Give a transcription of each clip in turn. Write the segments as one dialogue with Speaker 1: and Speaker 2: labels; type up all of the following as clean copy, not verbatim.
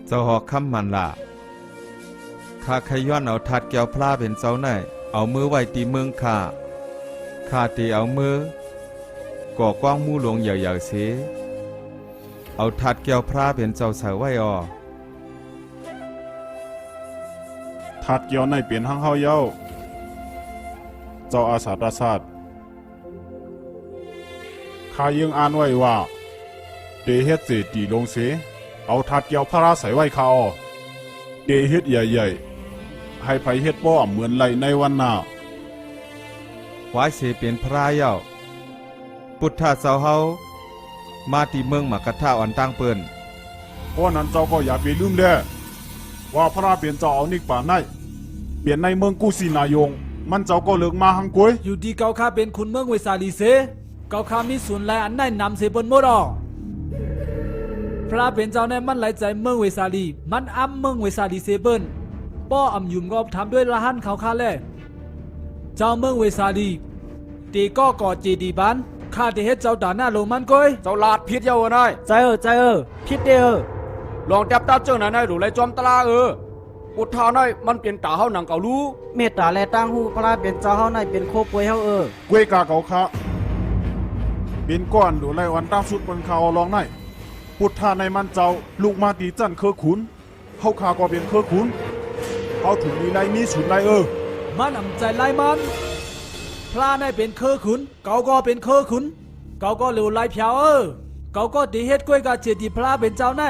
Speaker 1: เจ้าหอกคำมันล่ะข้าขย้อนเอาทัดแก้วพลาเป็นเจ้าไหนเอามือไว้ตีเมืองข้าตีเอามือก่อกว้างมู่หลวงใหญ่ๆเสเอาทัดแก้วพลาเป็นเจ้าใส่ไว้ออ
Speaker 2: ทัดเกี่ยวในเปลี่ยนห้างเฮาเย้าเจ้าอาสาตราศาสตร์ข้ายังอ่านไว้ว่าเตเฮ็ดเจตีลงเสเอาทัดเกี่ยวพระใส่ไว้ข้าออเตเฮ็ดใหญ่ๆให้ไผเฮ็ดบ่เหมือนไหลในวันหน้า
Speaker 1: ไว้เสเป็นพระเย้าพุทธะเจ้าเฮามาที่เมืองมกทะอ่อนตั้งเปิ้น
Speaker 2: เพราะนั้นเจ้าก็อย่าไปลืมเด้อว่าพระเป็นเจ้าเอานิกป่าในเปลี่ยนในเมืองกุสินายงมันเจ้าก็เลิกมาหังกวย
Speaker 3: อยู่ดีเกาข้าเป็นคุณเมืองเวสาลีเสเกาข้ามีส่วนไรอันไหนนำเสบนหมดอ่อพระเป็นเจ้าในมันไหลใจเมืองเวสาลีมันอ้ำเมืองเวสาลีเสเบิ้นป้ออำยุ่มก็ทำด้วยละหันเขาข้าแล่เจ้าเมืองเวสาลีตีก็ก่อเจดีบ้านข้าจะเฮ็ดเจ้าด่าหน้าลงมันก้อย
Speaker 4: เจ้าลาดพิษเยาวน้อย
Speaker 3: ใจพิษเด้อ
Speaker 4: ลองจับตาเจ้าหน่อยหรือไรจอมตลาอุทาน้อยมันเป็นตาเฮาหนังเก่ารู้
Speaker 3: เมตตาและตั้งหูพระเป็นเจ้าเฮาในเป็นโคป่วยเฮาก
Speaker 2: วยกาเก่าคะเป็นก้อนดูไรวันตั้งสุดบนเขาลองในพุทธาในมันเจ้าลูกมาตีจันเคอขุนเฮาขาก็เป็นเคอขุนเฮาถึงมีไรมีสุดไร
Speaker 3: มันอำใจไล่มันพระในเป็นเคอขุนเกาก็เป็นเคอขุนเกาก็เหลวไล่เพียวเกาก็ตีเฮ็ดกล้วยกาเจดีพระเป็นเจ้าใน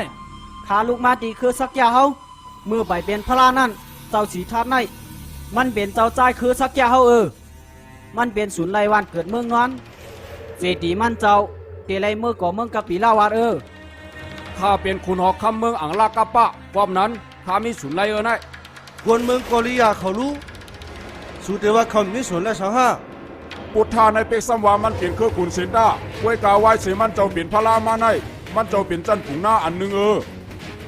Speaker 5: ขาลูกมาตีคือสักยาเฮาเมื่อไปเป็นพระนั่นเจ้าสีทัดในมันเป็นเจ้าใจคือสักยาเฮามันเป็นศูนย์ไรวันเกิดเมืองนั้นเจดีมันเจ้าเตไรเมื่อก่อเมืองกะปีลาวาด
Speaker 4: ข้าเป็นคุณหอกคำเมืองอังลากะปะความนั้นข้ามีศูนย์ไรไน
Speaker 6: คนเมืองกอริยาเขารู้สุดแต่ว่าเขามีส่วนและสาหะ
Speaker 2: พุทธาในเป็กสัมวามันเปลี่ยนเครือขุนเซนด้ากวยกาไว้เสมันเจ้าเปลี่ยนพระรามาในมันเจ้าเปลี่ยนจันปุ่งหน้าอันหนึ่ง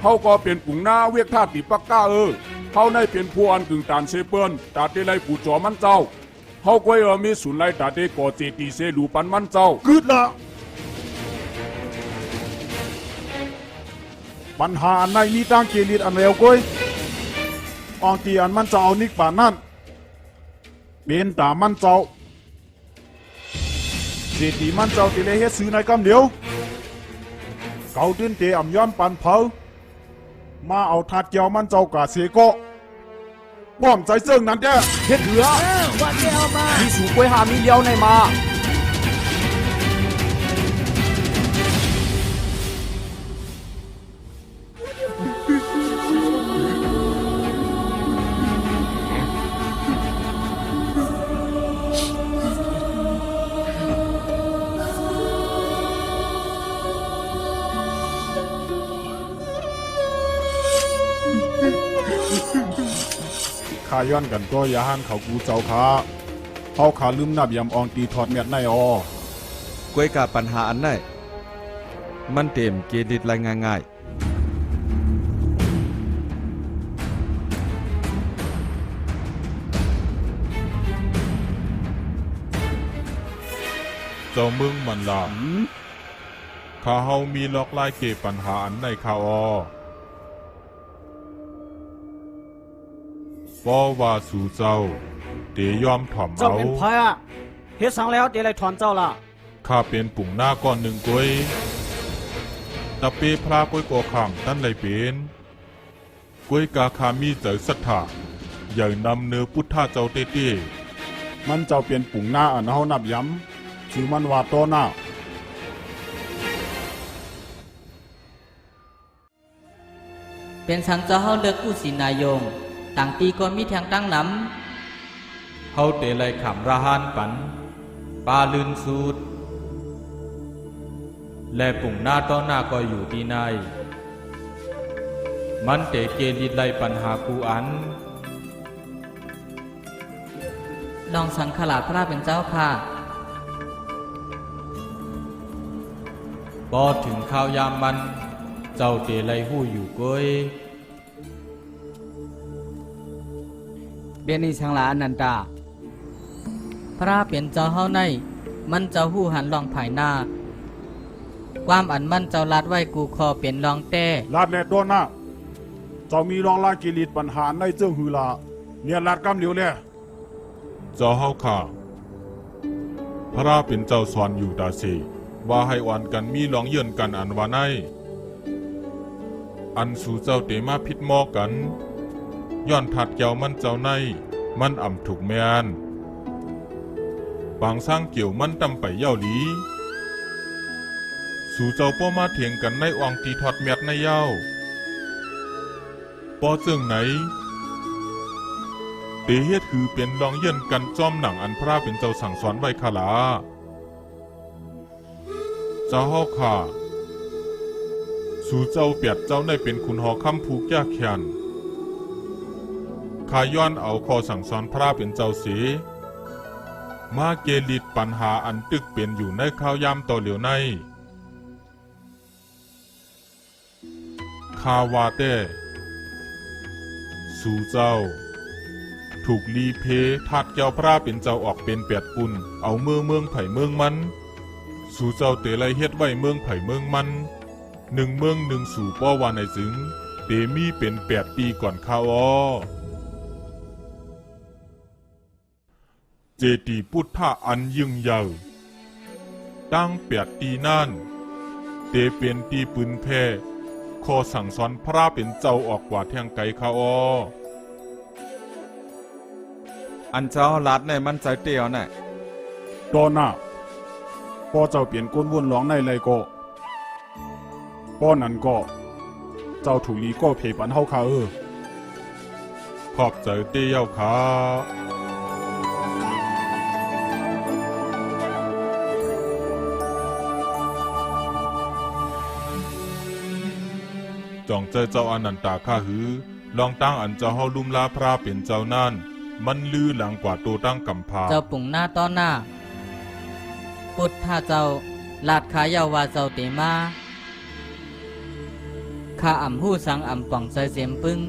Speaker 2: เฮาก็เปลี่ยนปุ่งหน้าเวียกท่าติปักก้าเฮาในเปลี่ยนผู้อันกึ่งตานเซเปิ้นตาเตไลปูจอมันเจ้าเฮากวยมีศูนย์ไรตาเตก่อเจตีเซลูปันมันเจ้ากึดละปัญหาอันในมีตั้งเกลิดอันเร็วกวยอองตีอันมันเจ้าเอานิกป่านนั่นเป็นตามันเจ้าเจตีมันเจ้าติเลเฮ็ดซื้อในกำเดียวเกาตื้นเตอ่ำย้อนปันเผามาเอาทัดเกี่ยวมันเจ้ากาเสก็ป้อมใจเซิงนั่นแก
Speaker 4: เฮ็ดเหลือ
Speaker 3: วันเดียวมา
Speaker 4: มีสูกล้วยหามีเลี้ยวในมา
Speaker 2: ข้าย้อนกันก็อย่าหันเขากูเจ้าขาเขาขาลืมนับยำอองตีถอดเม็ดใน
Speaker 1: กวยกาปัญหาอันไหนมันเต็มเกลิดรายง่าย
Speaker 7: เจ้ามึงมันล่ะข้าเฮามีล็อกไล่เก็บปัญหาอันในข้าป้อว่าสู่เจ้าเตยอมถ่อมเอา
Speaker 5: เจ้าเป็นพระเฮ็ดสังแล้วเตไรถอนเจ้าล่ะ
Speaker 7: ข้าเป็นปุ่งหน้าก้อนหนึ่งกวยตะเปพระกวยก่อข้างตั้นไรเป็นกวยกาคามีใจศรัทธาอย่างนำเนื้อพุทธาเจ้าเต้
Speaker 2: มันเจ้าเปลี่ยนปุ่งหน้าอันเฮานับย้ำชื่อมันว่าโตหน้า
Speaker 8: เป็นสังเจ้าเฮาเลือกกู้สินายงต่างปีก็มีทางตั้งน้ำ
Speaker 1: เฮาเตไลขำระหานปันปลาลืนสูดและปุ่งหน้าต้อหน้าก็อยู่ที่ในมันเตเกลิดไลปัญหากูอัน
Speaker 8: ลองสังขลาพระเป็นเจ้าค่ะ
Speaker 1: บอถึงข้าวยามมันเจ้าเตไลหู้อยู่ก้อย
Speaker 5: เบนิสังลาอนันตา
Speaker 8: พระเป็นเจ้าเฮาในมันเจ้าหู้หันลองภายหน้าความอันมันเจ้าลัดไว้กูคอเป็นรองแต่
Speaker 2: ลาดแน่ตัวหน้า เจ้ามีรองลากิริตปัญหาในเจ้าหือลาเนี่ยลัดกำเหลียวแล่
Speaker 7: เจ้าเฮาข้าพระเป็นเจ้าสอนอยู่ดาเซว่าให้อ่อนกันมีลองเยื่นกันอันว่าในอันสู่เจ้าเตมาพิดหมอกันย้อนถัดแก้วมันเจ้าในมันอ่ำถูกแมนบางสร้างเกี่ยวมันตำไปเย่าหลีสู่เจ้าป้อมาเถียงกันในอองตีทอดเมียดในเย้าป้อเจิงไหนเตเฮ็ดคือเป็นลองเยื่นกันจอมหนังอันพระเป็นเจ้าสั่งสอนไว้คาลาเจ้าเฮาข้าสู่เจ้าเปียดเจ้าในเป็นคุณหอคำผูกยากแขนข้าย้อนเอาข้อสั่งสอนพระเป็นเจ้าเสมาเกลิดปัญหาอันตึกเป็นอยู่ในข้าวยามต่อเหลียวในข้าวาแต่สู่เจ้าถูกลีเพทัดแก้วพระเป็นเจ้าออกเป็นแปดปุ่นเอาเมืองไผ่เมืองมันสู่เจ้าเตไลเฮ็ดไว้เมืองไผ่เมืองมันหนึ่งเมืองหนึ่งสู่ป้อวานในจึงเตมีเป็น8 ปีก่อนข้าวเจดีย์พุทธะอันยิ่งใหญ่ตั้ง8 ปีนั่นเตเป็นตีปืนแพ่ขอสั่งสอนพระเป็นเจ้าออกกว่าแทงไกลข้าว
Speaker 1: อันเจ้าลัดในมันใจเตียวน่ะ
Speaker 2: ตอนน่ะพอเจ้าเปลี่ยนก้นวนหลองในเลยก็ป้อนนั้นก็เจ้าถูกลีก็เพปันเฮาคา
Speaker 7: ขอบใจเตี้ยวขาจองใจเจ้าอนันตาข้าหือลองตั้งอันเจ้าเฮาลุ่มลาพระเป็นเจ้านั่นมันลือหลังกว่าตัวตั้งกำพา
Speaker 8: เจ้าปุ่งหน้าต้อนหน้าพุทธาเจ้าลาดขายาวาเจ้าเตมาข้าอ่ำหู้สังอ่ำป่องใจเสียมปึ้ง